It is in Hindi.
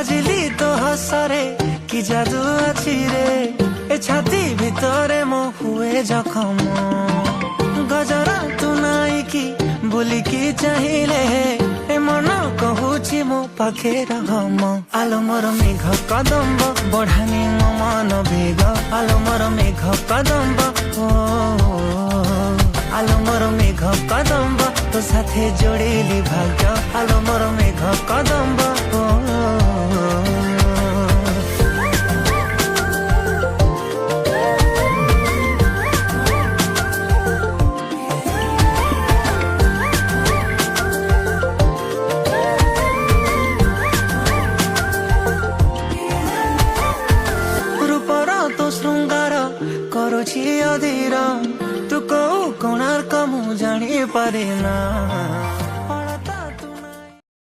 बुझिली तो हसरे कि जादू अछि रे ए छाती भितरे मो हुए जखम गजरा तू नाई कि बुलिकी चाहिए ए मन कहूची मो पाखे रहम आलो मोर मेघ कदम्ब बढ़ानी मो मन बेग आलो मोर मेघ कदम्ब ओ आलो मोर मेघ कदम्ब तो साथे जोड़िली भाग्य आलो मोर मेघ कदम्ब ओ करुछि अधीर तू कौ कोणार्क मु जानी पारे ना